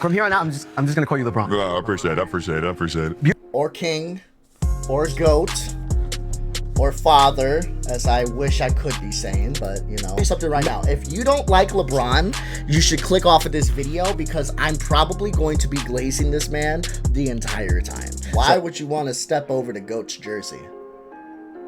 From here on out, I'm just gonna call you LeBron. I appreciate it. Or king, or goat, or father, as I wish I could be saying, but you know. I'll tell you something right now. If you don't like LeBron, you should click off of this video because I'm probably going to be glazing this man the entire time. Why would you want to step over to GOAT's jersey?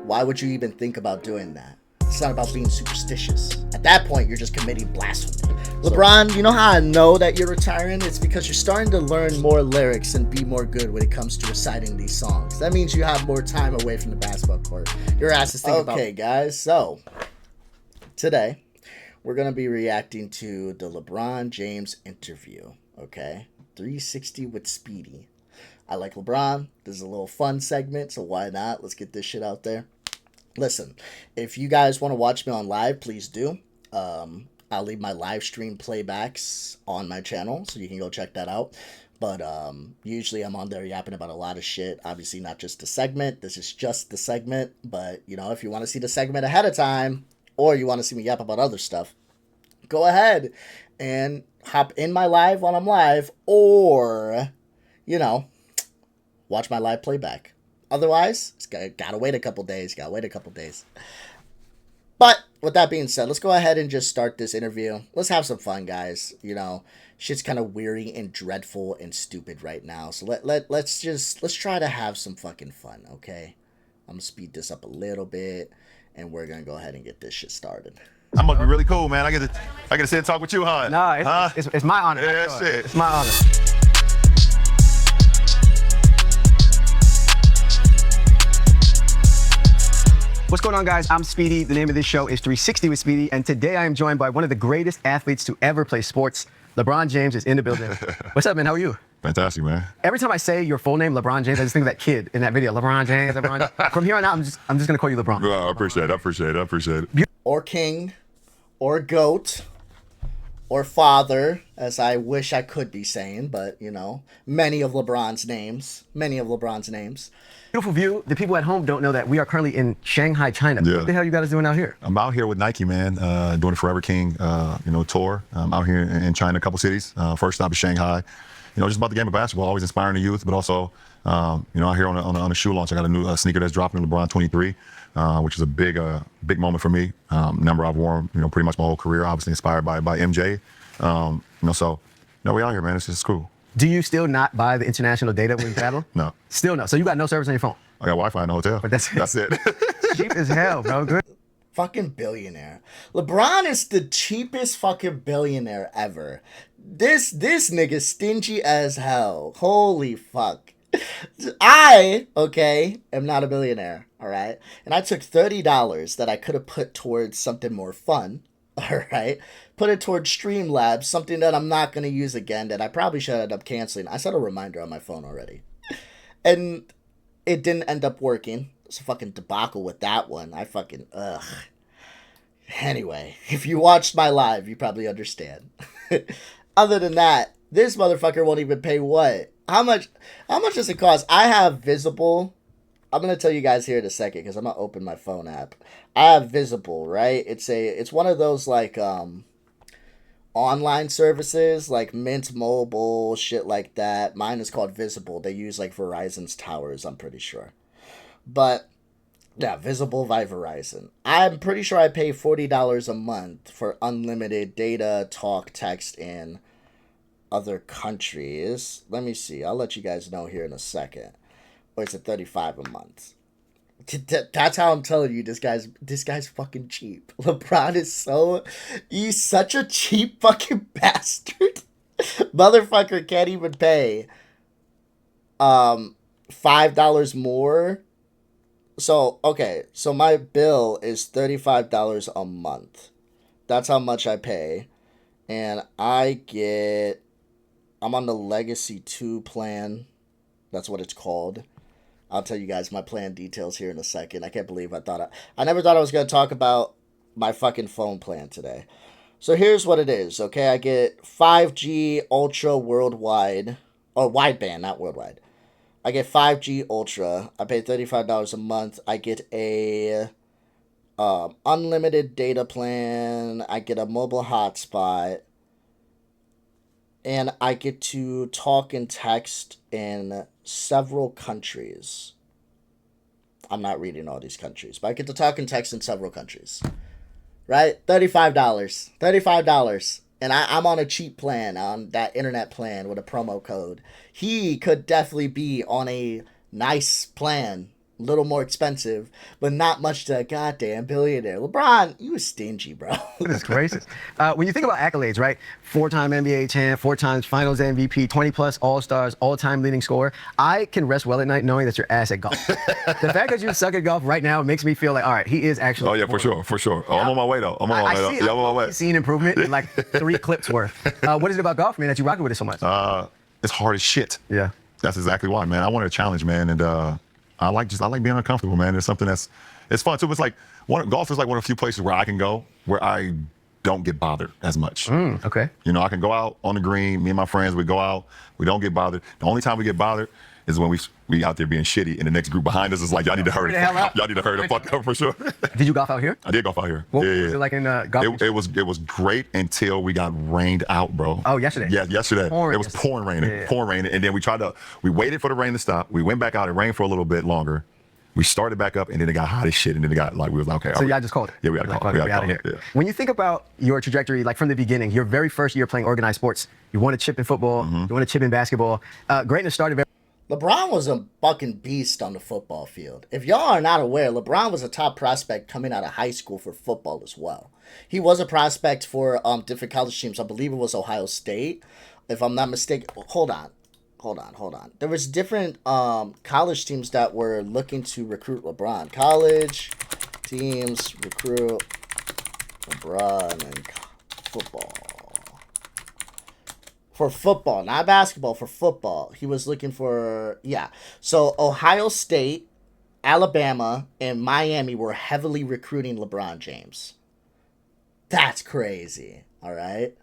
Why would you even think about doing that? It's not about being superstitious. At that point, you're just committing blasphemy. LeBron, you know how I know that you're retiring? It's because you're starting to learn more lyrics and be more good when it comes to reciting these songs. That means you have more time away from the basketball court. Your ass is thinking about... Okay, guys, so today we're going to be reacting to the LeBron James interview, okay? 360 with Speedy. I like LeBron. This is a little fun segment, so why not? Let's get this shit out there. Listen, if you guys want to watch me on live, please do. I'll leave my live stream playbacks on my channel, so you can go check that out. But usually I'm on there yapping about a lot of shit. Obviously not just the segment. This is just the segment. But, you know, if you want to see the segment ahead of time, or you want to see me yap about other stuff, go ahead and hop in my live while I'm live, or, you know, watch my live playback. Otherwise, it's gotta wait a couple days. But with that being said, let's go ahead and just start this interview. Let's have some fun, guys. You know, shit's kind of weary and dreadful and stupid right now. So let's try to have some fucking fun, okay? I'm gonna speed this up a little bit, and we're gonna go ahead and get this shit started. I'm gonna be really cool, man. I get to sit and talk with you, huh? Nah, it's my honor. Yeah, shit. It's my honor. What's going on, guys? I'm Speedy. The name of this show is 360 with Speedy, and today I am joined by one of the greatest athletes to ever play sports. LeBron James is in the building. What's up, man? How are you? Fantastic, man. Every time I say your full name, LeBron James, I just think of that kid in that video, LeBron James. From here on out, I'm just gonna call you LeBron. I appreciate it. Or king, or goat, or father, as I wish I could be saying, but you know, many of LeBron's names. Beautiful view. The people at home don't know that we are currently in Shanghai, China. Yeah. What the hell are you guys doing out here? I'm out here with Nike, man, doing the Forever King, tour. I'm out here in China, a couple cities. First stop is Shanghai. You know, just about the game of basketball, always inspiring the youth, but also, out here on a shoe launch, I got a new sneaker that's dropping, LeBron 23, which is a big moment for me. Number I've worn, pretty much my whole career, obviously inspired by MJ. We out here, man. It's just cool. Do you still not buy the international data when you travel? No. Still no. So you got no service on your phone? I got Wi-Fi in the hotel. But that's it. Cheap as hell, bro. Good. Fucking billionaire. LeBron is the cheapest fucking billionaire ever. This nigga stingy as hell. Holy fuck. I, am not a billionaire, all right? And I took $30 that I could have put towards something more fun, all right? Put it towards Streamlabs, something that I'm not going to use again that I probably should end up canceling. I set a reminder on my phone already. And it didn't end up working. It's a fucking debacle with that one. Ugh. Anyway, if you watched my live, you probably understand. Other than that, this motherfucker won't even pay what? How much does it cost? I have Visible. I'm going to tell you guys here in a second because I'm going to open my phone app. I have Visible, right? It's one of those like online services like Mint Mobile, shit like that. Mine is called Visible. They use like Verizon's towers, I'm pretty sure. But yeah, Visible by Verizon. I'm pretty sure I pay $40 a month for unlimited data, talk, text in other countries. Let me see. I'll let you guys know here in a second. Or is it $35 a month? That's how I'm telling you this guy's fucking cheap. LeBron is he's such a cheap fucking bastard. Motherfucker can't even pay $5 more. So my bill is $35 a month. That's how much I pay. And I'm on the Legacy 2 plan. That's what it's called. I'll tell you guys my plan details here in a second. I can't believe I never thought I was going to talk about my fucking phone plan today. So here's what it is, okay? I get 5G Ultra worldwide, or wideband, not worldwide. I get 5G Ultra. I pay $35 a month. I get a unlimited data plan. I get a mobile hotspot. and I get to talk and text in several countries. I'm not reading all these countries, but I get to talk and text in several countries. Right? $35. $35. And I'm on a cheap plan, on that internet plan with a promo code. He could definitely be on a nice plan, a little more expensive, but not much to a goddamn billionaire. LeBron, you was stingy, bro. Goodness gracious. When you think about accolades, right? 4-time NBA champ, 4 times Finals MVP, 20-plus All-Stars, all-time leading scorer. I can rest well at night knowing that you're ass at golf. The fact that you suck at golf right now makes me feel like, all right, he is actually. Oh yeah, for sure. Oh, I'm on my way though. I'm on my way. I'm on my way. seeing improvement in like 3 clips worth. What is it about golf, man, that you rock with it so much? It's hard as shit. Yeah. That's exactly why, man. I wanted a challenge, man, and I like being uncomfortable, man. It's something it's fun too. It's like golf is like one of the few places where I can go where I don't get bothered as much. Okay. You know, I can go out on the green. Me and my friends, we go out. We don't get bothered. The only time we get bothered is when we out there being shitty, and the next group behind us is like, y'all need to hurry the fuck up. Y'all need to hurry the fuck up for sure. Did you golf out here? I did golf out here. What was it like in golf? It was great until we got rained out, bro. Oh, yesterday? Yeah, yesterday. It was pouring raining, pouring raining, and then we waited for the rain to stop. We went back out. It rained for a little bit longer. We started back up, and then it got hot as shit, and then it got like, we was like, okay. So y'all just called it? Yeah, we got to call it. We out of here. Yeah. When you think about your trajectory, like from the beginning, your very first year playing organized sports, you won a chip in football, you won a chip in basketball. Greatness started very. LeBron was a fucking beast on the football field. If y'all are not aware, LeBron was a top prospect coming out of high school for football as well. He was a prospect for different college teams. I believe it was Ohio State, if I'm not mistaken. Hold on. There was different college teams that were looking to recruit LeBron. College teams recruit LeBron in football. For football, not basketball, for football. He was looking for, yeah. So Ohio State, Alabama, and Miami were heavily recruiting LeBron James. That's crazy, all right?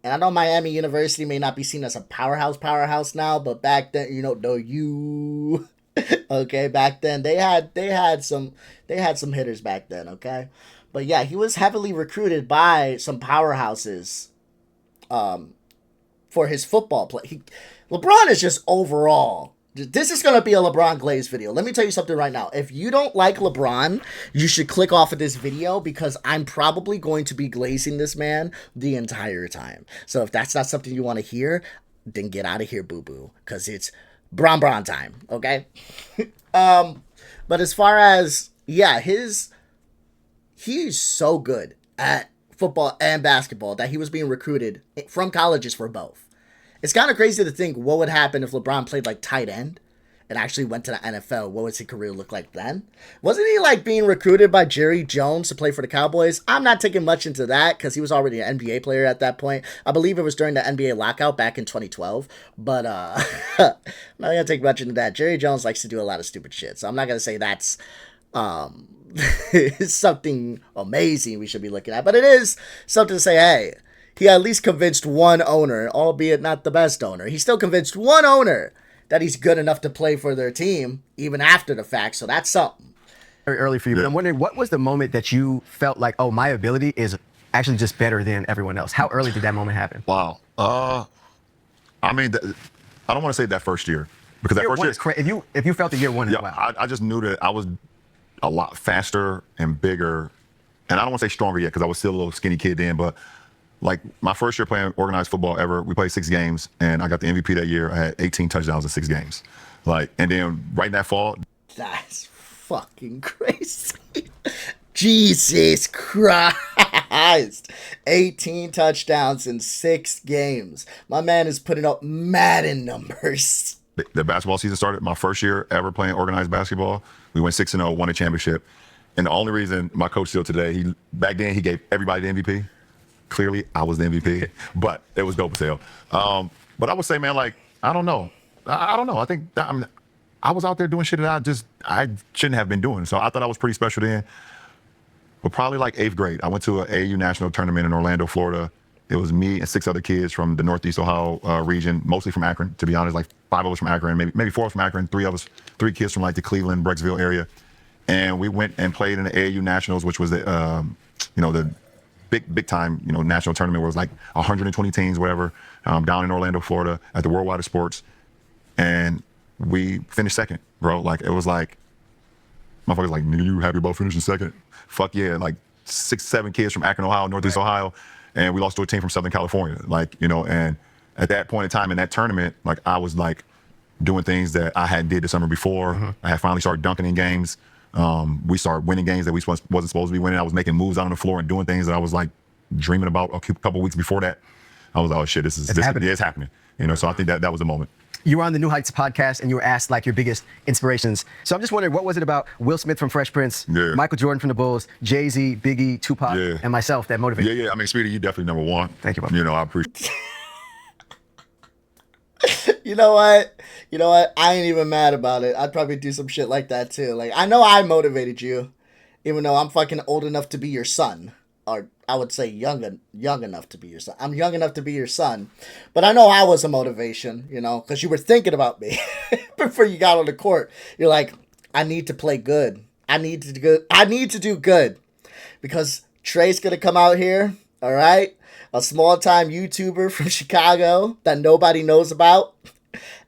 And I know Miami University may not be seen as a powerhouse now, but back then, you know, okay, back then they had some hitters back then, okay? But yeah, he was heavily recruited by some powerhouses for his football play. LeBron is just overall. This is going to be a LeBron Glaze video. Let me tell you something right now. If you don't like LeBron, you should click off of this video because I'm probably going to be glazing this man the entire time. So if that's not something you want to hear, then get out of here, boo-boo, because it's Bron time, okay? But as far as, yeah, he's so good at football and basketball that he was being recruited from colleges for both. It's kind of crazy to think what would happen if LeBron played like tight end and actually went to the NFL. What would his career look like then? Wasn't he like being recruited by Jerry Jones to play for the Cowboys? I'm not taking much into that because he was already an NBA player at that point. I believe it was during the NBA lockout back in 2012. But I'm not going to take much into that. Jerry Jones likes to do a lot of stupid shit. So I'm not going to say that's something amazing we should be looking at. But it is something to say, hey, he at least convinced one owner, albeit not the best owner. He still convinced one owner that he's good enough to play for their team, even after the fact. So that's something. Very early for you, but I'm wondering, what was the moment that you felt like, oh, my ability is actually just better than everyone else? How early did that moment happen? Wow. I mean, I don't want to say that first year because that first year is crazy. If you felt the year one as well. I just knew that I was a lot faster and bigger, and I don't want to say stronger yet because I was still a little skinny kid then, but like my first year playing organized football ever, we played 6 games, and I got the MVP that year. I had 18 touchdowns in 6 games. Like, and then right in that fall. That's fucking crazy. Jesus Christ. 18 touchdowns in 6 games. My man is putting up Madden numbers. The basketball season started my first year ever playing organized basketball. We went 6-0, won a championship. And the only reason my coach still today, back then he gave everybody the MVP. Clearly, I was the MVP, but it was dope as hell. But I would say, man, like, I don't know. I don't know. I think I was out there doing shit that I shouldn't have been doing. So I thought I was pretty special then. But probably like 8th grade, I went to an AAU national tournament in Orlando, Florida. It was me and 6 other kids from the Northeast Ohio region, mostly from Akron, to be honest. Like 5 of us from Akron, maybe 4 of us from Akron, 3 kids from like the Cleveland, Brecksville area. And we went and played in the AAU nationals, which was the big time, national tournament where it was like 120 teams, whatever, down in Orlando, Florida, at the Worldwide of Sports, and we finished second, bro. Like it was like, motherfuckers like, nigga, you happy about finishing second? Fuck yeah! Like 6, 7 kids from Akron, Ohio, Northeast Ohio, and we lost to a team from Southern California. Like and at that point in time in that tournament, like I was like doing things that I hadn't did the summer before. I had finally started dunking in games. We started winning games that we wasn't supposed to be winning. I was making moves out on the floor and doing things that I was like dreaming about a couple weeks before that. I was like, oh shit, it's happening. Yeah, it's happening. So I think that was the moment. You were on the New Heights podcast and you were asked like your biggest inspirations. So I'm just wondering, what was it about Will Smith from Fresh Prince, Michael Jordan from the Bulls, Jay-Z, Biggie, Tupac, and myself that motivated you? Yeah. I mean, Speedy, you definitely number one. Thank you, bro. I appreciate You know what? I ain't even mad about it. I'd probably do some shit like that too. Like, I know I motivated you, even though I'm fucking old enough to be your son. Or I would say young enough to be your son. I'm young enough to be your son. But I know I was a motivation, because you were thinking about me before you got on the court. You're like, I need to play good. I need to do good. Because Trey's going to come out here, all right? A small-time YouTuber from Chicago that nobody knows about.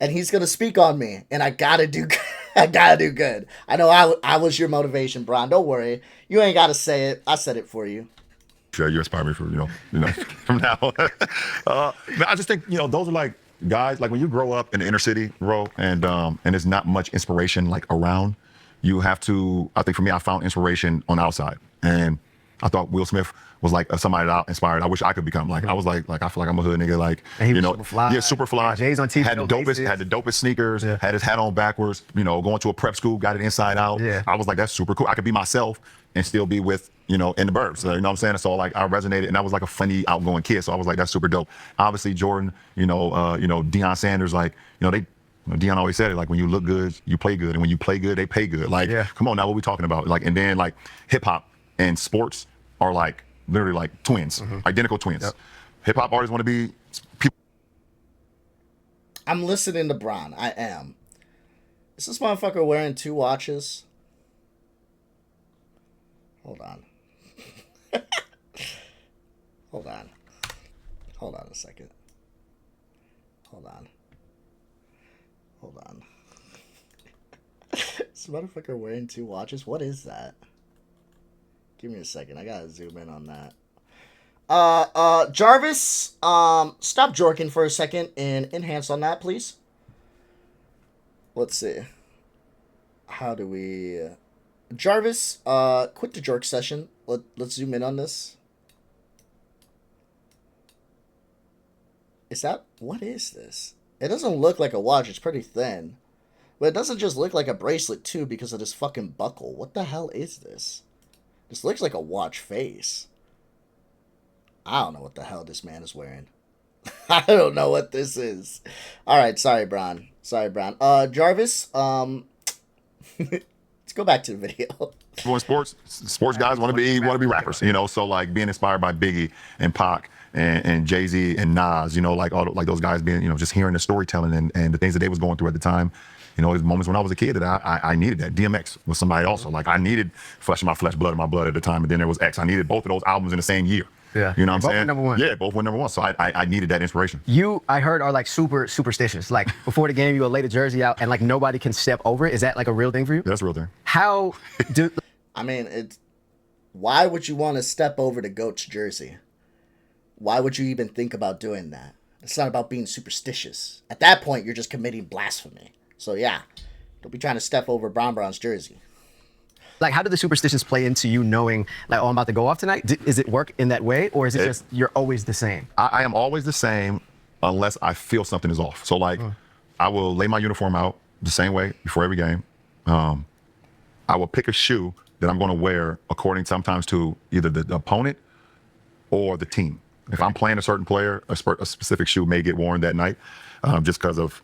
And he's going to speak on me. And I got to do good. I got to do good. I know I was your motivation, Bron. Don't worry. You ain't got to say it. I said it for you. Yeah, you inspire me for from now on. I just think those are like guys like when you grow up in the inner city, bro, and there's not much inspiration like around. You have to. I think for me, I found inspiration on the outside, and I thought Will Smith was like somebody that I inspired. I wish I could become like. I was like I feel like I'm a hood nigga, like super fly. Yeah, super fly. Jay's on TV. Had the dopest sneakers. Yeah. Had his hat on backwards. Going to a prep school, got it inside out. Yeah. I was like, that's super cool. I could be myself and still be with in the burbs. So, you know what I'm saying? So like I resonated, and I was like a funny, outgoing kid. So I was like, that's super dope. Obviously Jordan, Deion Sanders, like Deion always said it, like when you look good, you play good, and when you play good, they pay good. Like, come on now, what we talking about? Like, and then like hip hop and sports are like literally like twins, identical twins. Yep. Hip hop artists want to be people. I'm listening to Bron. I am. Is this motherfucker wearing 2 watches? Hold on. Hold on. Hold on a second. Hold on. This motherfucker wearing 2 watches? What is that? Give me a second. I gotta zoom in on that. Jarvis, stop jorking for a second and enhance on that, please. Let's see. How do we... Jarvis, quit the jerk session. Let's zoom in on this. What is this? It doesn't look like a watch. It's pretty thin. But it doesn't just look like a bracelet, too, because of this fucking buckle. What the hell is this? This looks like a watch face. I don't know what the hell this man is wearing. I don't know what this is. Alright, sorry, Bron. Jarvis, let's go back to the video. Well, sports guys want to be rappers, So like being inspired by Biggie and Pac and Jay-Z and Nas, like all like those guys being, just hearing the storytelling and the things that they was going through at the time. There's moments when I was a kid that I needed that. DMX was somebody also. Like I needed Flesh of My Flesh, Blood of My Blood at the time, and then there was X. I needed both of those albums in the same year. Yeah. You know what I'm both saying? Number one. Yeah, both went number one. So I needed that inspiration. You, I heard, are like super superstitious. Like before the game, you will lay the jersey out and like nobody can step over it. Is that like a real thing for you? Yeah, that's a real thing. How do... I mean, why would you want to step over the GOAT's jersey? Why would you even think about doing that? It's not about being superstitious. At that point, you're just committing blasphemy. So yeah, don't be trying to step over Bron's jersey. Like, how do the superstitions play into you knowing, like, oh, I'm about to go off tonight? Is it work in that way, or is it just you're always the same? I am always the same unless I feel something is off. So, like, I will lay my uniform out the same way before every game. I will pick a shoe that I'm going to wear according sometimes to either the opponent or the team. If I'm playing a certain player, a specific shoe may get worn that night just because of,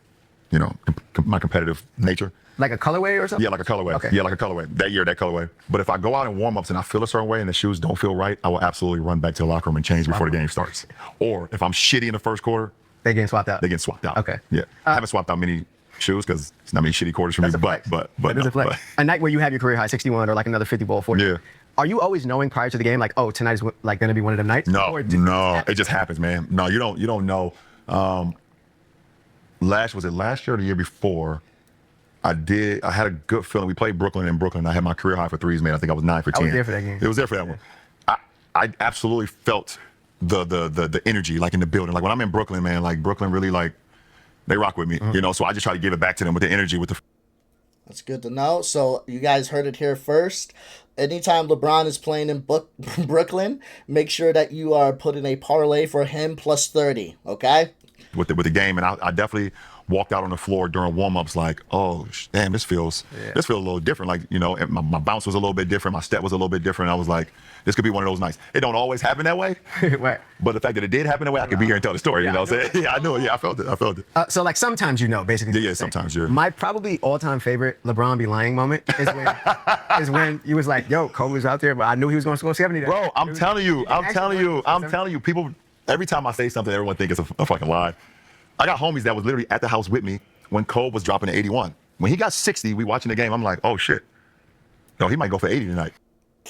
my competitive nature. Like a colorway or something? Yeah, like a colorway. Okay. Yeah, like a colorway. That year, that colorway. But if I go out in warm-ups and I feel a certain way and the shoes don't feel right, I will absolutely run back to the locker room and change before the game starts. Or if I'm shitty in the first quarter, They getting swapped out? They get swapped out. Okay. Yeah. I haven't swapped out many shoes because it's not many shitty quarters for me. But That is a flex. A night where you have your career high 61 or like another 50 ball 40. Yeah. Are you always knowing prior to the game like, oh, tonight is like going to be one of them nights? No, it just happens, man. No, you don't know. Was it last year or the year before? I had a good feeling. We played Brooklyn in Brooklyn. I had my career high for threes, man. I think I was 9 for 10. I was there for that game. It was there for that one. I absolutely felt the energy like in the building. Like when I'm in Brooklyn, man, like Brooklyn really like they rock with me, you know. So I just try to give it back to them with the energy, with the. That's good to know. So you guys heard it here first. Anytime LeBron is playing in Brooklyn, make sure that you are putting a parlay for him plus 30. Okay. With the game, and I definitely walked out on the floor during warm-ups like, oh damn, this feels a little different. Like, you know, and my bounce was a little bit different, my step was a little bit different. I was like, this could be one of those nights. It don't always happen that way, Right. but the fact that it did happen that way, I could be here and tell the story. You know what I'm saying? Yeah, I knew it. Yeah, I felt it. So like sometimes you know, basically. Yeah, sometimes you're. My probably all-time favorite LeBron be lying moment is when you was like, yo, Kobe was out there, but I knew he was going to score 70. Bro, I'm telling you, people, every time I say something, everyone thinks it's a fucking lie. I got homies that was literally at the house with me when Kobe was dropping to 81. When he got 60, we watching the game, I'm like, oh shit. No, he might go for 80 tonight.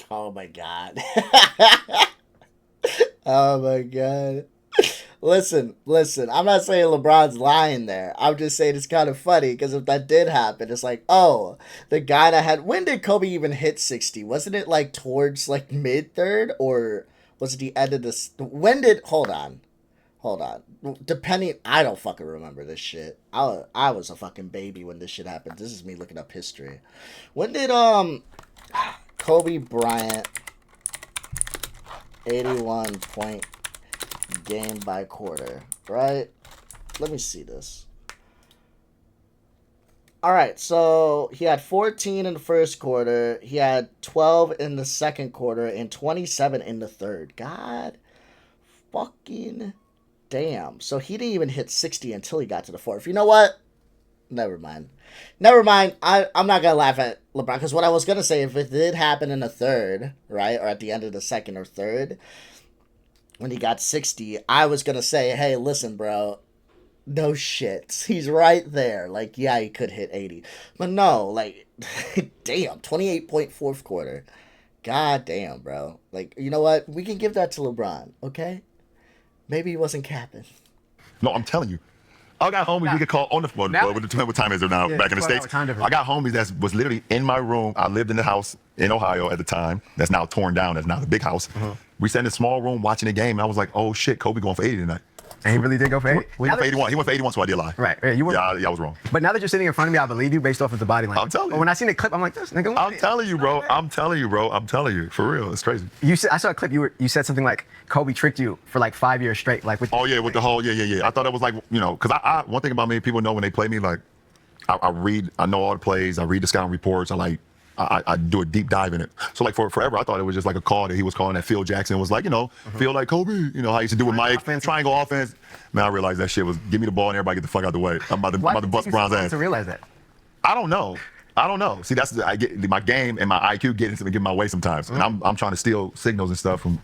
Oh my God. Oh my God. Listen. I'm not saying LeBron's lying there. I'm just saying it's kind of funny because if that did happen, it's like, oh, the guy that had. When did Kobe even hit 60? Wasn't it like towards like mid third, or was it the end of this? When did? Hold on. Depending, I don't fucking remember this shit. I was a fucking baby when this shit happened. This is me looking up history. When did Kobe Bryant 81 point game by quarter, right? Let me see this. All right, so he had 14 in the first quarter. He had 12 in the second quarter and 27 in the third. God fucking damn. So he didn't even hit 60 until he got to the fourth. You know what? Never mind. I'm not going to laugh at LeBron, because what I was going to say, if it did happen in the third, right, or at the end of the second or third, when he got 60, I was going to say, hey, listen, bro, no shit. He's right there. Like, yeah, he could hit 80. But no, like, damn, 28 point fourth quarter. God damn, bro. Like, you know what? We can give that to LeBron, okay? Maybe he wasn't capping. No, I'm telling you. I got homies we could call on the phone. What time is it now? Back in the States. I got homies that was literally in my room. I lived in the house in Ohio at the time. That's now torn down. That's now the big house. We sat in a small room watching the game, and I was like, oh shit, Kobe going for 80 tonight. And he really did go for 80? He went for 81. He went for 81, so I did lie. Right. You were. Yeah, I was wrong. But now that you're sitting in front of me, I believe you based off of the body language. I'm telling you. But when I seen the clip, I'm like, this nigga. I'm telling you, bro. I'm telling you, for real. It's crazy. I saw a clip. You said something like Kobe tricked you for like 5 years straight, like with. Oh yeah, with the whole yeah. I thought it was like, you know, because I one thing about me, people know when they play me, like I know all the plays, I read the scouting reports, I do a deep dive in it. So like for forever, I thought it was just like a call that he was calling that Phil Jackson was like, you know, feel like Kobe, you know, how he used to do with Mike, triangle offense. Man, I realized that shit was give me the ball and everybody get the fuck out the way. I'm about to bust Bron's ass. To realize that. I don't know. See, I get my game and my IQ get my way sometimes, and I'm trying to steal signals and stuff from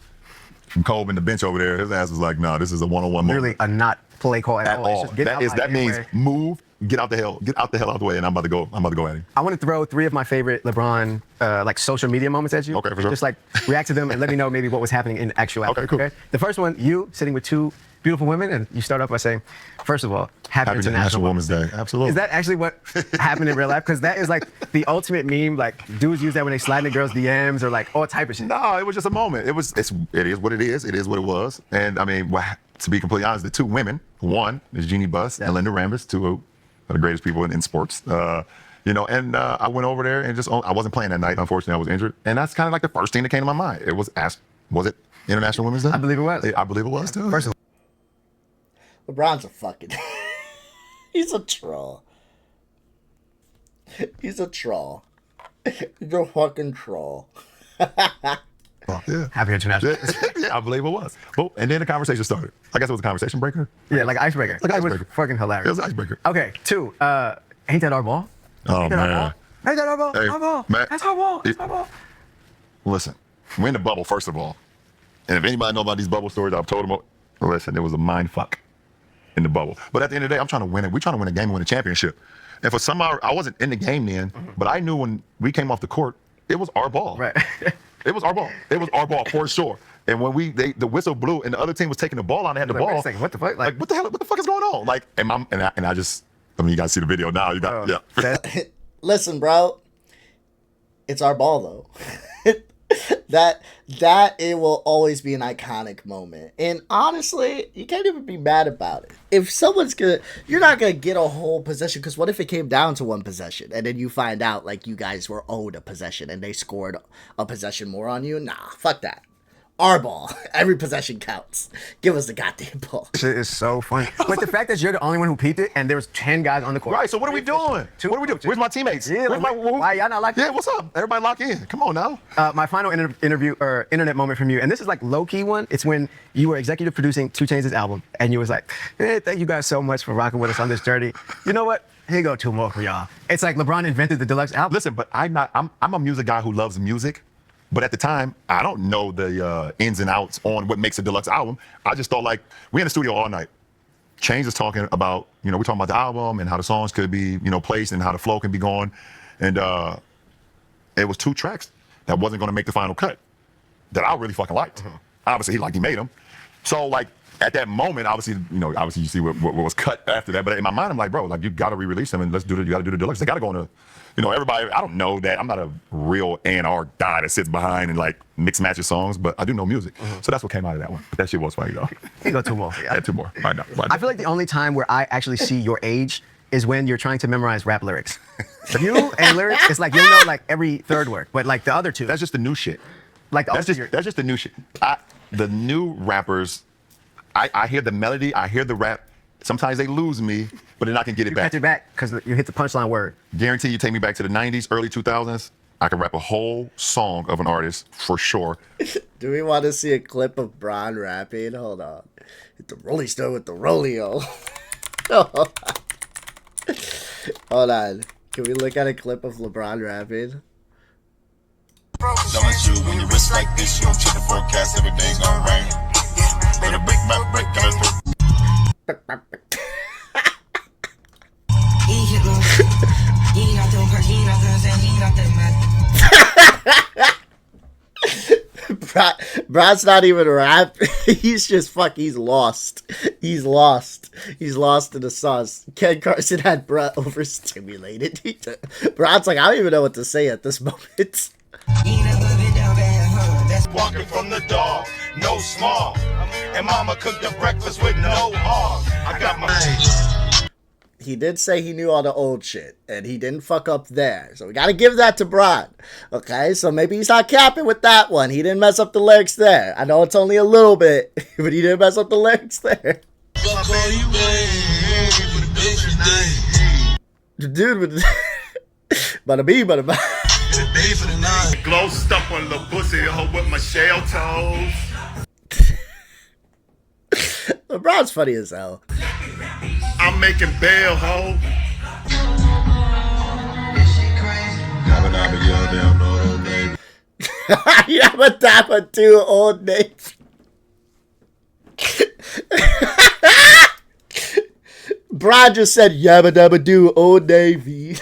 Kobe and the bench over there. His ass was like, nah, this is a one-on-one moment. Literally a not play call at all. That means move. Get out the hell out the way, and I'm about to go at him. I want to throw 3 of my favorite LeBron like social media moments at you. Okay, for sure. Just like react to them and let me know maybe what was happening in actuality. Okay, cool. Okay? The first one, you sitting with 2 beautiful women, and you start off by saying, first of all, Happy International Women's Day. Absolutely. Is that actually what happened in real life? Because that is like the ultimate meme. Like dudes use that when they slide in girls' DMs or like all type of shit. No, it was just a moment. It is what it is. It is what it was. And I mean, to be completely honest, the 2 women, one is Jeannie Buss and Linda Rambis, 2 of the greatest people in sports. You know, and I went over there and I wasn't playing that night. Unfortunately, I was injured. And that's kind of like the first thing that came to my mind. It was was it International Women's Day? I believe it was. I believe it was too. First of all, LeBron's a fucking... He's a troll. He's a troll. He's a fucking troll. Yeah. Happy International. Yeah, I believe it was. Well, and then the conversation started. I guess it was a conversation breaker. Yeah, like icebreaker. Like it icebreaker. was fucking hilarious. It was an icebreaker. Okay, 2. Ain't that our ball? Oh, man. Ain't that our ball? Hey, our ball. man. That's our ball. That's our ball. Listen, we're in the bubble, first of all. And if anybody know about these bubble stories, I've told them, listen, it was a mind fuck in the bubble. But at the end of the day, I'm trying to win it. We're trying to win a game and win a championship. And for some hour, I wasn't in the game then, but I knew when we came off the court, it was our ball. Right. It was our ball. It was our ball for sure. And when the whistle blew and the other team was taking the ball out and had the Like, wait a ball, second, what the fuck? like what the hell? What the fuck is going on? Like, and I just, I mean, you guys see the video now. You got, yeah. Listen, bro. It's our ball, though. that it will always be an iconic moment. And honestly, you can't even be mad about it. If someone's you're not gonna get a whole possession, because what if it came down to one possession and then you find out like you guys were owed a possession and they scored a possession more on you? Nah, fuck that. Our ball. Every possession counts. Give us the goddamn ball. Shit is so funny. But the fact that you're the only one who peeped it and there was 10 guys on the court. Right, so what are we doing? What are we doing? Where's my teammates? Yeah, Where's why y'all not locked in? Yeah, what's up? Everybody lock in. Come on now. My final interview or internet moment from you, and this is like low-key one. It's when you were executive producing 2 Chainz' album, and you was like, hey, thank you guys so much for rocking with us on this journey. You know what? Here go 2 more for y'all. It's like LeBron invented the deluxe album. Listen, but I'm a music guy who loves music. But at the time, I don't know the ins and outs on what makes a deluxe album. I just thought, like, we in the studio all night. Chainz is talking about, we're talking about the album and how the songs could be, placed and how the flow can be going. And it was 2 tracks that wasn't going to make the final cut that I really fucking liked. Obviously, he made them. So, like, at that moment, obviously you see what was cut after that. But in my mind, I'm like, bro, like, you got to re-release them and you got to do the deluxe. They got to go on everybody, I don't know that. I'm not a real A&R guy that sits behind and like mix matches songs, but I do know music. So that's what came out of that one. But that shit was funny though. Here go 2 more. Yeah, 2 more. Right now. I feel like the only time where I actually see your age is when you're trying to memorize rap lyrics. You and lyrics, it's like you'll know like every 3rd word, but like the other 2. That's just the new shit. Like that's just the new shit. The new rappers, I hear the melody, I hear the rap. Sometimes they lose me, but then I can get it back. Catch it back because you hit the punchline word. Guarantee you take me back to the 90s, early 2000s, I can rap a whole song of an artist for sure. Do we want to see a clip of Bron rapping? Hold on. Hit the Rolling Stone with the Rolio. Hold on. Can we look at a clip of LeBron rapping? Don't you when you wrist like this, you don't check the forecast, every day's gonna rain. Better break my break, Brad's not even rap. He's just he's lost. He's lost. He's lost in the sauce. Ken Carson had Brad overstimulated. Brad's like, I don't even know what to say at this moment. Walking from the dog, no small. And mama cooked the breakfast with no harm. I got my... He did say he knew all the old shit, and he didn't fuck up there. So we gotta give that to Brad. Okay, so maybe he's not capping with that one. He didn't mess up the lyrics there. I know it's only a little bit, but he didn't mess up the lyrics there. The dude with bada bee, bada bye. Glow stuff on the pussy, hoe with my shell toes. LeBron's funny as hell. I'm making bail, hoe. Yabba dabba do old names. Bron just said yabba dabba do old navy.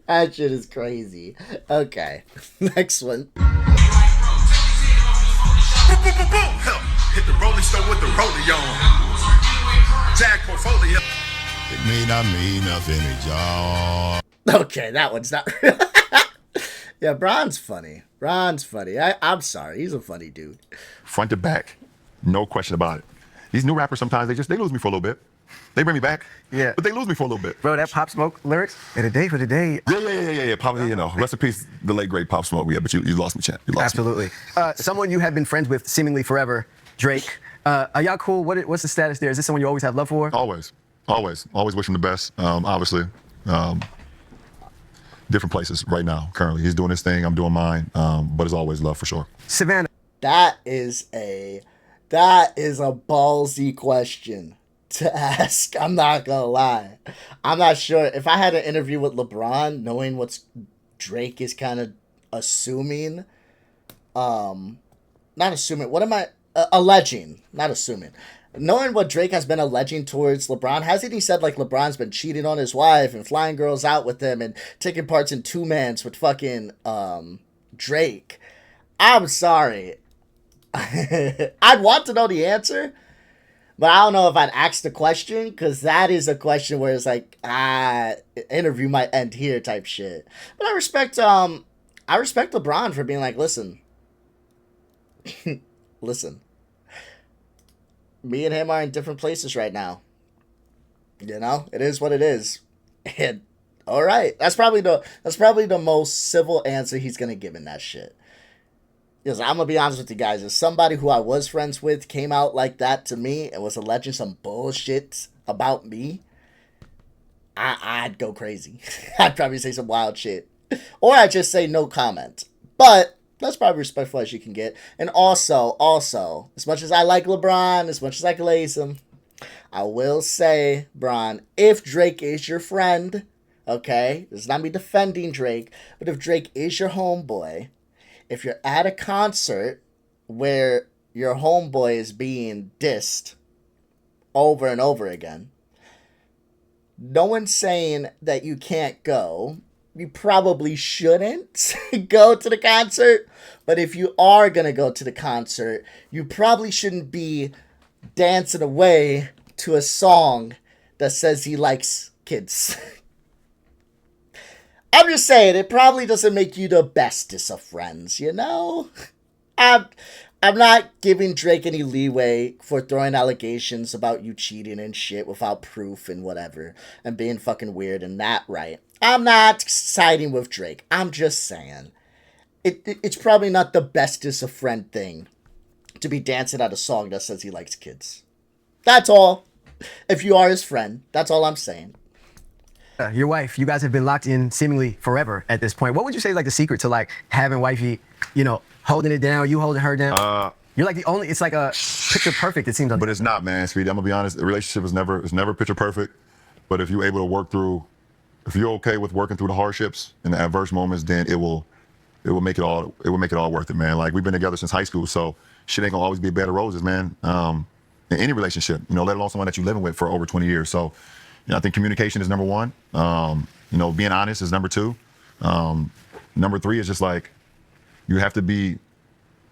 That shit is crazy. Okay, next one. Hit the Rolling Stone with the rollie on. Jack portfolio. It may not mean nothing to y'all. Okay, that one's not. Yeah, Bron's funny. Bron's funny. I'm sorry. He's a funny dude. Front to back, no question about it. These new rappers sometimes they lose me for a little bit. They bring me back, yeah, but they lose me for a little bit. Bro, that Pop Smoke lyrics, and a day for the day. Yeah. Probably, rest in peace, the late great Pop Smoke. Yeah, but you lost me, champ. You lost Absolutely. me. Someone you have been friends with seemingly forever, Drake. Are y'all cool? What's the status there? Is this someone you always have love for? Always wish him the best. Obviously, different places right now. Currently, he's doing his thing. I'm doing mine. But it's always love for sure. Savannah. That is a ballsy question to ask. I'm not gonna lie. I'm not sure if I had an interview with LeBron, knowing what Drake is kind of assuming. Not assuming. What am I alleging? Not assuming. knowing what Drake has been alleging towards LeBron, hasn't he said like LeBron's been cheating on his wife and flying girls out with him and taking parts in two-mans with fucking Drake? I'm sorry. I'd want to know the answer, but I don't know if I'd ask the question, because that is a question where it's like, interview might end here type shit. But I respect LeBron for being like, listen, listen, me and him are in different places right now. You know, it is what it is. And all right, that's probably the most civil answer he's gonna give in that shit. Because I'm gonna be honest with you guys, if somebody who I was friends with came out like that to me and was alleging some bullshit about me, I'd go crazy. I'd probably say some wild shit, or I'd just say no comment. But that's probably respectful as you can get. And also, as much as I like LeBron, as much as I glaze him, I will say, Bron, if Drake is your friend, okay, this is not me defending Drake, but if Drake is your homeboy, if you're at a concert where your homeboy is being dissed over and over again, no one's saying that you can't go. You probably shouldn't go to the concert. But if you are going to go to the concert, you probably shouldn't be dancing away to a song that says he likes kids. I'm just saying, it probably doesn't make you the bestest of friends, you know? I'm not giving Drake any leeway for throwing allegations about you cheating and shit without proof and whatever, and being fucking weird and not right. I'm not siding with Drake. I'm just saying, it's probably not the bestest of friend thing to be dancing at a song that says he likes kids. That's all. If you are his friend, that's all I'm saying. Your wife, you guys have been locked in seemingly forever at this point. What would you say is like the secret to like having wifey, you know, holding it down, you holding her down? You're like the only, it's like a picture perfect, it seems like. But it's not, man, Speedy. I'm gonna be honest. The relationship is never picture perfect. But if you're able to work through, if you're okay with working through the hardships and the adverse moments, then it will make it all worth it, man. Like, we've been together since high school, so shit ain't gonna always be a bed of roses, man. In any relationship, you know, let alone someone that you're living with for over 20 years. So, you know, I think communication is number one. You know, being honest is number two. Number three is just like, you have to be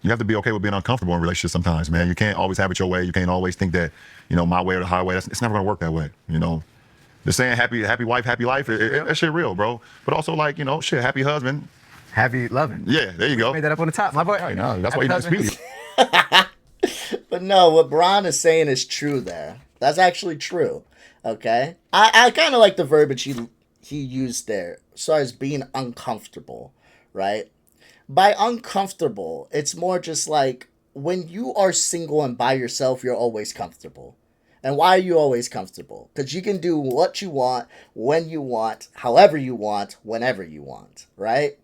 okay with being uncomfortable in relationships sometimes, man. You can't always have it your way. You can't always think that, you know, my way or the highway. It's never gonna work that way, you know. The saying happy wife, happy life, that shit real, bro. But also, like, you know, shit, happy husband. Happy loving. Yeah, there you go. Made that up on the top, my boy. Right, no, that's why you Happy need husband. Speedy. But no, what Bron is saying is true there. That's actually true. Okay? I kind of like the verbiage he used there, as far as being uncomfortable, right? By uncomfortable, it's more just like, when you are single and by yourself, you're always comfortable. And why are you always comfortable? Because you can do what you want, when you want, however you want, whenever you want, right?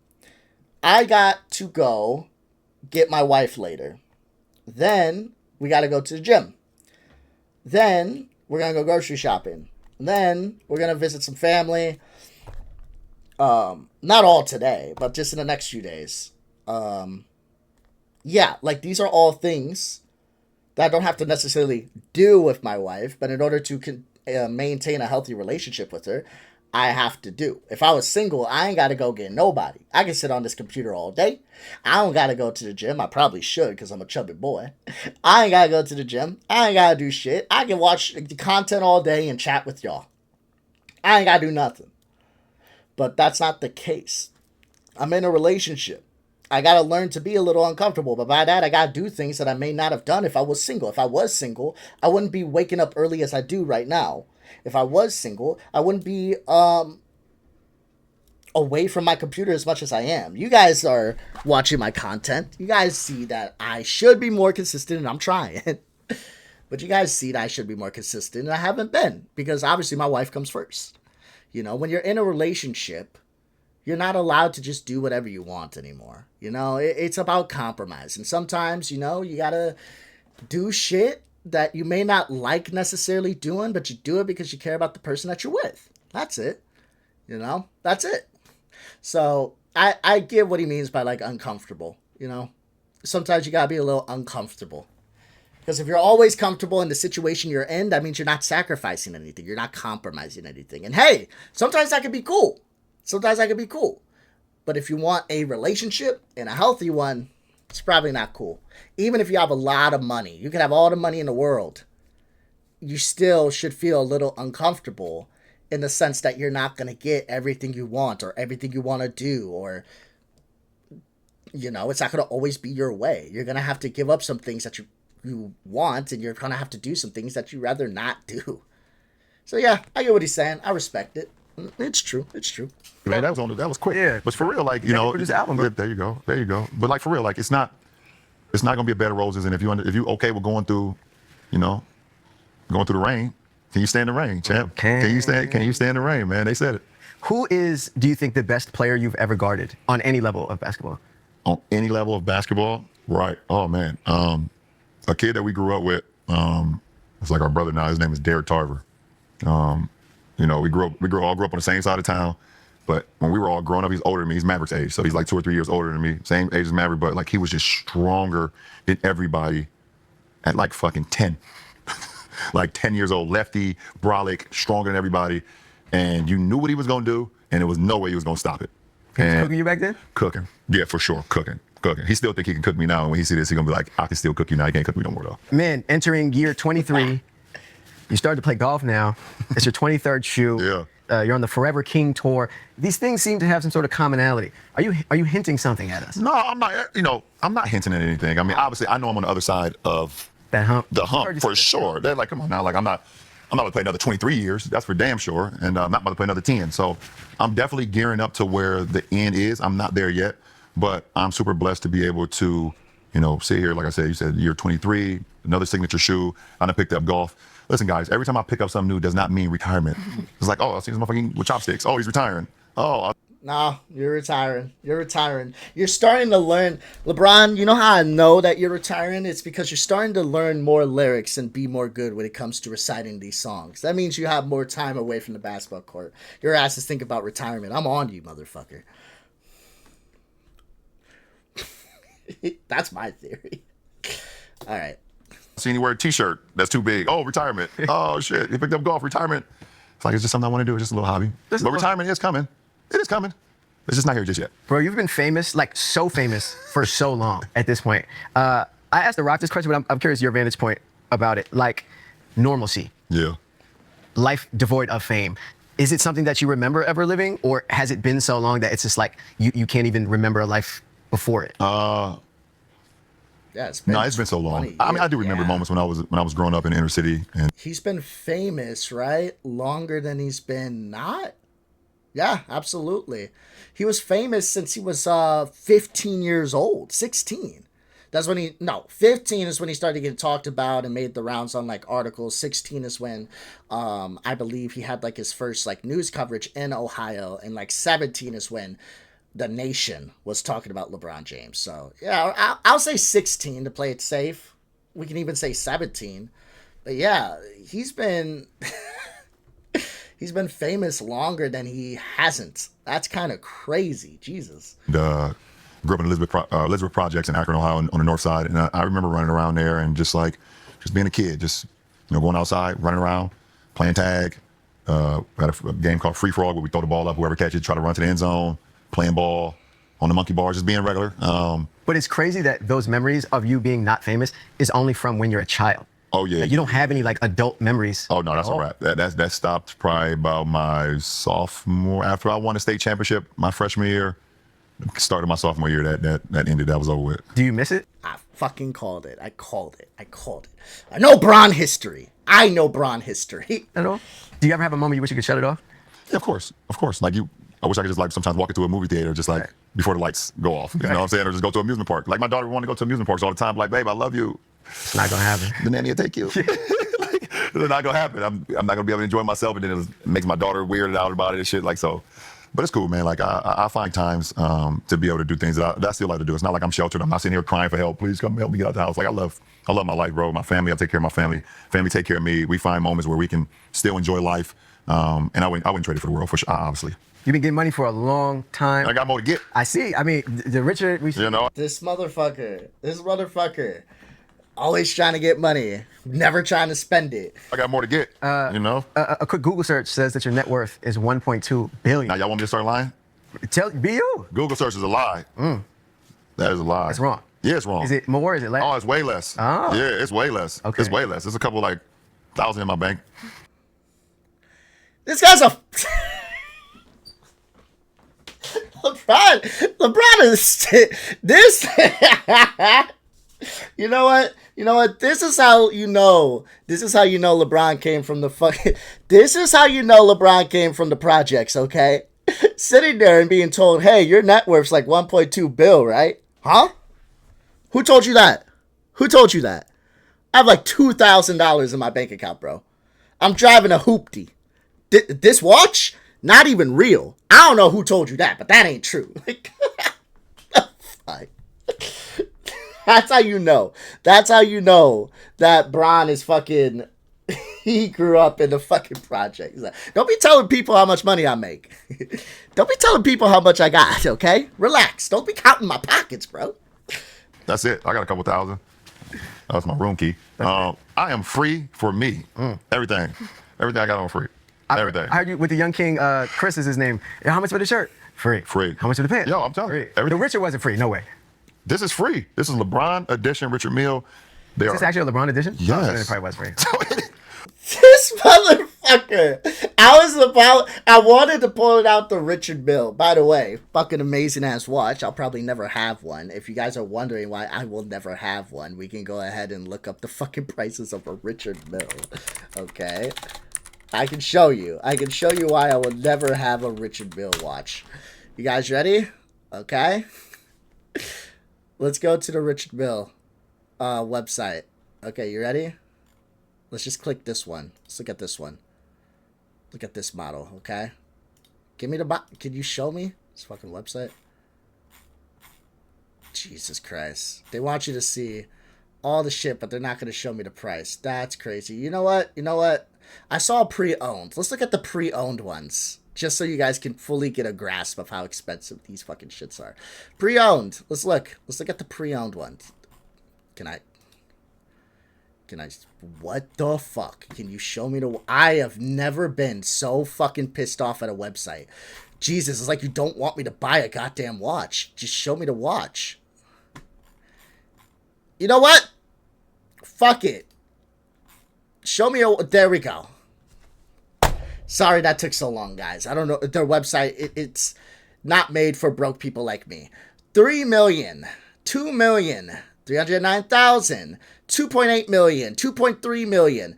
I got to go get my wife later. Then we got to go to the gym. Then we're going to go grocery shopping. Then we're going to visit some family. Not all today, but just in the next few days. Yeah, like, these are all things that I don't have to necessarily do with my wife, but in order to maintain a healthy relationship with her, I have to do. If I was single, I ain't got to go get nobody. I can sit on this computer all day. I don't got to go to the gym. I probably should, because I'm a chubby boy. I ain't got to go to the gym. I ain't got to do shit. I can watch the content all day and chat with y'all. I ain't got to do nothing. But that's not the case. I'm in a relationship. I got to learn to be a little uncomfortable. But by that, I got to do things that I may not have done if I was single. If I was single, I wouldn't be waking up early as I do right now. If I was single, I wouldn't be away from my computer as much as I am. You guys are watching my content. You guys see that I should be more consistent, and I'm trying. But you guys see that I should be more consistent, and I haven't been, because obviously my wife comes first. You know, when you're in a relationship, you're not allowed to just do whatever you want anymore. You know, it's about compromise. And sometimes, you know, you got to do shit that you may not like necessarily doing, but you do it because you care about the person that you're with. That's it. You know, that's it. So I get what he means by, like, uncomfortable, you know. Sometimes you got to be a little uncomfortable. Because if you're always comfortable in the situation you're in, that means you're not sacrificing anything. You're not compromising anything. And hey, sometimes that can be cool. Sometimes that can be cool. But if you want a relationship and a healthy one, it's probably not cool. Even if you have a lot of money, you can have all the money in the world, you still should feel a little uncomfortable in the sense that you're not going to get everything you want or everything you want to do, or, you know, it's not going to always be your way. You're going to have to give up some things that you want, and you're going to have to do some things that you'd rather not do. So yeah, I get what he's saying. I respect it. It's true. It's true. Man, that was quick. Yeah. But for real, like, you know, this album, bro. there you go. But like, for real, like, it's not gonna be a bed of roses. And if you okay with going through the rain, can you stand the rain, champ? Can you stand the rain, man? They said it. Who is, do you think, the best player you've ever guarded on any level of basketball? On any level of basketball, right? Oh man, a kid that we grew up with, it's like our brother now. His name is Derek Tarver. You know, we all grew up on the same side of town, but when we were all growing up, he's older than me. He's Maverick's age, so he's like 2 or 3 years older than me. Same age as Maverick, but like he was just stronger than everybody at like fucking 10. Like 10 years old, lefty, brolic, stronger than everybody, and you knew what he was gonna do, and there was no way he was gonna stop it. He was And cooking you back then? cooking, yeah, for sure, cooking. He still think he can cook me now, and when he see this, he gonna be like, I can still cook you now. He can't cook me no more though. Man, entering year 23, you started to play golf now. It's your 23rd shoe. Yeah. You're on the Forever King tour. These things seem to have some sort of commonality. Are you hinting something at us? No, I'm not. You know, I'm not hinting at anything. I mean, obviously, I know I'm on the other side of That hump. the hump for sure. They're like, come on now, like I'm not gonna play another 23 years. That's for damn sure, and I'm not gonna play another 10. So I'm definitely gearing up to where the end is. I'm not there yet, but I'm super blessed to be able to, you know, sit here. Like I said, you said year 23, another signature shoe. I done picked up golf. Listen, guys, every time I pick up something new does not mean retirement. It's like, oh, I see this motherfucking with chopsticks. Oh, he's retiring. Oh. No, you're retiring. You're retiring. You're starting to learn. LeBron, you know how I know that you're retiring? It's because you're starting to learn more lyrics and be more good when it comes to reciting these songs. That means you have more time away from the basketball court. Your ass is thinking about retirement. I'm on you, motherfucker. That's my theory. All right. Seen you wear a t-shirt that's too big. Oh, retirement. Oh shit. You picked up golf, retirement. It's like, it's just something I want to do. It's just a little hobby. But retirement is coming. It is coming. It's just not here just yet. Bro, you've been famous, like so famous for so long at this point. I asked The Rock this question, but I'm curious your vantage point about it. Like normalcy, Yeah. life devoid of fame. Is it something that you remember ever living, or has it been so long that it's just like you can't even remember a life before it? Yeah, it's It's been so long. I mean, I do remember moments when I was growing up in the inner city, and he's been famous, right? Longer than he's been not? Yeah, absolutely. He was famous since he was 15 years old, 16. That's when 15 is when he started getting talked about and made the rounds on like articles. 16 is when I believe he had like his first like news coverage in Ohio, and like 17 is when the nation was talking about LeBron James. So yeah, I'll say 16 to play it safe. We can even say 17. But yeah, he's been he's been famous longer than he hasn't. That's kind of crazy. Jesus. grew up in Elizabeth Projects in Akron, Ohio, on the north side, and I remember running around there and just being a kid, just going outside, running around, playing tag. We had a game called Free Frog where we throw the ball up, whoever catches it, try to run to the end zone, playing ball on the monkey bars, just being regular. But it's crazy that those memories of you being not famous is only from when you're a child. Oh yeah. Like, you don't have any like adult memories. Oh no, that's a wrap. That stopped probably about my sophomore. After I won the state championship my freshman year, started my sophomore year. That ended. That was over with. Do you miss it? I fucking called it. I called it. I know Bron history. At all? Do you ever have a moment you wish you could shut it off? Yeah, of course. Like I wish I could just like sometimes walk into a movie theater just like before the lights go off. You know what I'm saying? Or just go to an amusement park. Like my daughter would want to go to amusement parks all the time. Like, babe, I love you. It's not gonna happen. The nanny will take you. Like, it's not gonna happen. I'm not gonna be able to enjoy myself, and then it makes my daughter weirded out about it and shit. Like so. But it's cool, man. Like I find times to be able to do things that I still like to do. It's not like I'm sheltered. I'm not sitting here crying for help. Please come help me get out the house. Like I love my life, bro. My family. I take care of my family. Family take care of me. We find moments where we can still enjoy life. And I wouldn't trade it for the world, for sure, obviously. You've been getting money for a long time. I got more to get. I see. I mean, the richer we... You know? This motherfucker. Always trying to get money, never trying to spend it. I got more to get. You know. A quick Google search says that your net worth is 1.2 billion. Now y'all want me to start lying? Be you. Google search is a lie. That is a lie. That's wrong. Yeah, it's wrong. Is it more? Is it less? Oh, it's way less. Oh. Yeah, it's way less. Okay. It's way less. There's a couple like thousand in my bank. This guy's a LeBron is this. You know what? You know what? This is how you know. This is how you know LeBron came from the fucking. This is how you know LeBron came from the projects. Okay, sitting there and being told, "Hey, your net worth's like 1.2 bill, right?" Huh? Who told you that? Who told you that? I have like $2,000 in my bank account, bro. I'm driving a hoopty. This watch, not even real. I don't know who told you that, but that ain't true. That's how you know. That's how you know that Bron is fucking. He grew up in the fucking project. He's like, don't be telling people how much money I make. Don't be telling people how much I got. Okay, relax. Don't be counting my pockets, bro. That's it. I got a couple thousand. That's my room key. I am free for me. Everything I got on free. Everything. I heard you with the young king. Chris is his name. How much for the shirt? Free. Free. How much for the pants? Yo, I'm telling you. Free. The Richard wasn't free. No way. This is free. This is LeBron edition Richard Mille. Is this actually a LeBron edition? Yes. Oh, then it probably was free. This motherfucker. I wanted to pull it out the Richard Mille. By the way, fucking amazing ass watch. I'll probably never have one. If you guys are wondering why I will never have one, we can go ahead and look up the fucking prices of a Richard Mille. Okay. I can show you. I can show you why I will never have a Richard Mille watch. You guys ready? Okay. Let's go to the Richard Mille website. Okay, you ready? Let's just click this one. Let's look at this one. Look at this model, okay? Give me the can you show me this fucking website? Jesus Christ. They want you to see all the shit, but they're not going to show me the price. That's crazy. You know what? You know what? I saw pre-owned. Let's look at the pre-owned ones. Just so you guys can fully get a grasp of how expensive these fucking shits are. Pre-owned. Let's look. Let's look at the pre-owned ones. Can I... What the fuck? Can you show me the... I have never been so fucking pissed off at a website. Jesus, it's like you don't want me to buy a goddamn watch. Just show me the watch. You know what? Fuck it. Show me a... There we go. Sorry that took so long, guys. I don't know. Their website, it's not made for broke people like me. 3 million. 2 million. 309,000. 2.8 million. 2.3 million.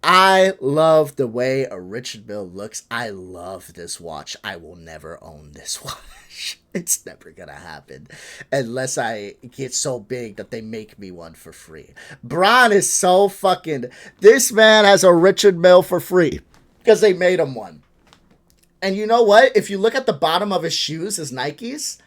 I love the way a Richard Mille looks. I love this watch. I will never own this watch. It's never gonna happen unless I get so big that they make me one for free. Bron is so fucking... This man has a Richard Mille for free because they made him one. And you know what? If you look at the bottom of his shoes, his Nikes,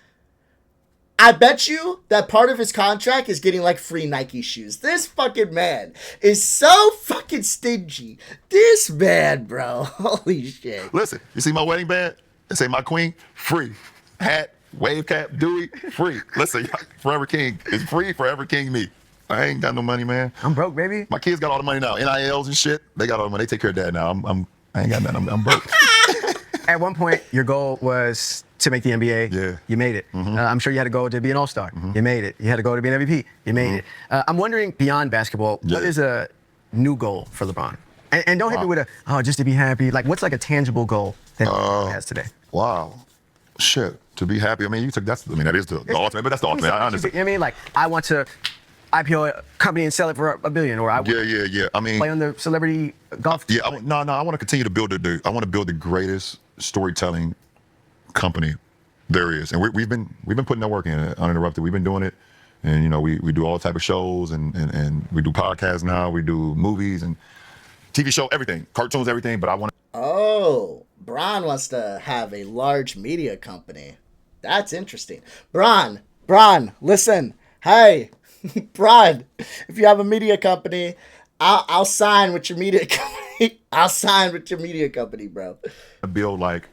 I bet you that part of his contract is getting like free Nike shoes. This fucking man is so fucking stingy. This man, bro. Holy shit. Listen, you see my wedding band? It say my queen, free. Hat, wave cap, Dewey, free. Listen, Forever King is free, Forever King me. I ain't got no money, man. I'm broke, baby. My kids got all the money now. NILs and shit. They got all the money. They take care of dad now. I ain't got nothing. I'm broke. At one point, your goal was to make the NBA. Yeah. You made it. I'm sure you had a goal to be an all-star. You made it. You had a goal to be an MVP. You made it. I'm wondering, beyond basketball, what is a new goal for LeBron? And don't hit me with just to be happy. Like, what's like a tangible goal that LeBron has today? Wow. Shit. To be happy. I mean, that is the ultimate, but that's the ultimate. I understand. You know what I mean? Like, I want to IPO a company and sell it for $1 billion, or I want Yeah. I mean, play on the celebrity golf. Yeah, I want to continue to build I want to build the greatest storytelling company there is, and we've been putting that work in uninterrupted. We've been doing it, and you know we do all type of shows, and we do podcasts now. We do movies and TV show, everything, cartoons, everything. But I want to. Oh, Bron wants to have a large media company. That's interesting. Bron, listen. Hey, Bron, if you have a media company, I'll sign with your media company. I'll sign with your media company, bro. Build like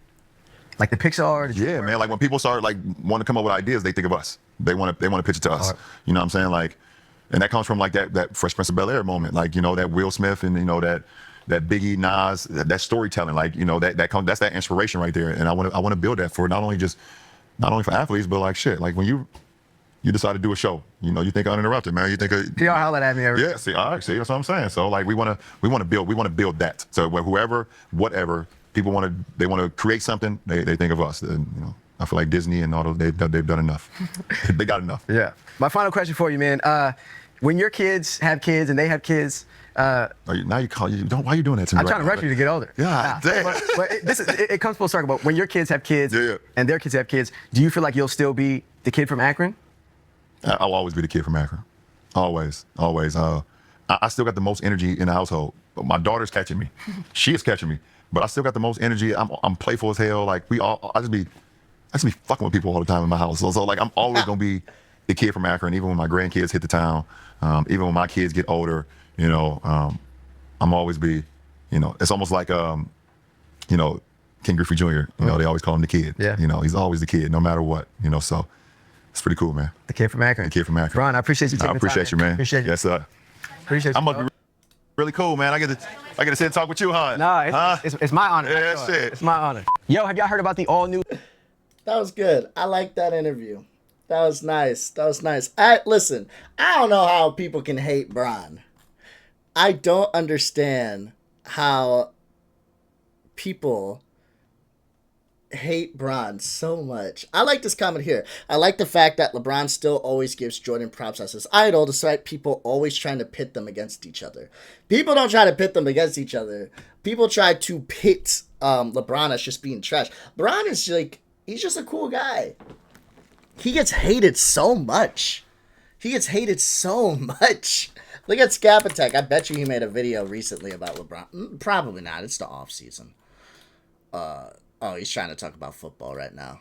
the Pixar. Yeah, man. Like when people start like want to come up with ideas, they think of us. They want to pitch it to us. You know what I'm saying? Like and that comes from like that Fresh Prince of Bel-Air moment, like, you know, that Will Smith and, you know, that Biggie, Nas, that storytelling, like, you know, that's that inspiration right there. And I want to build that for not only for athletes, but like shit, like when you decide to do a show, you know, you think uninterrupted, man. You think PR holler at me. yeah, see, all right, see, that's what I'm saying. So like we want to build that. So whoever, whatever people they want to create something, they think of us. And, you know, I feel like Disney and all those, they've done enough. They got enough. Yeah. My final question for you, man. When your kids have kids and they have kids, Why are you doing that to me? I'm trying to rush you to get older. Yeah, damn. But it comes full circle. But when your kids have kids Yeah. and their kids have kids, do you feel like you'll still be the kid from Akron? I'll always be the kid from Akron. Always. I still got the most energy in the household. My daughter's catching me. She is catching me. But I still got the most energy. I'm playful as hell. Like I just be fucking with people all the time in my house. So like I'm always gonna be the kid from Akron, even when my grandkids hit the town, even when my kids get older, you know, I'm always be, you know, it's almost like you know, King Griffey Jr., you know, they always call him the kid. Yeah. You know, he's always the kid, no matter what, you know, so it's pretty cool, man. The kid from Akron. The kid from Akron. Ron, I appreciate you taking I appreciate the time, you, man. Appreciate you. Yes, sir. Appreciate you. I'm gonna be really cool, man. I get to sit and talk with you, huh? No, it's my honor. Yeah, Sure. shit. It's my honor. Yo, have y'all heard about the all-new... That was good. I like that interview. That was nice. Listen, I don't know how people can hate Bron. I don't understand how people hate Bron so much. I like this comment here. I like the fact that LeBron still always gives Jordan props as his idol, despite people always trying to pit them against each other. People don't try to pit them against each other. People try to pit LeBron as just being trash. LeBron is like, he's just a cool guy. He gets hated so much. Look at Scap Attack. I bet you he made a video recently about LeBron. Probably not. It's the off season. Oh, he's trying to talk about football right now.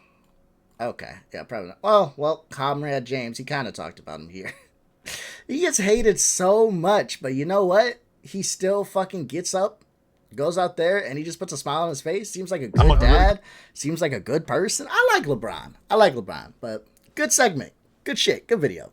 Okay. Yeah, probably not. Well, Comrade James, he kind of talked about him here. He gets hated so much, but you know what? He still fucking gets up, goes out there, and he just puts a smile on his face. Seems like a good dad. Seems like a good person. I like LeBron. But good segment. Good shit. Good video.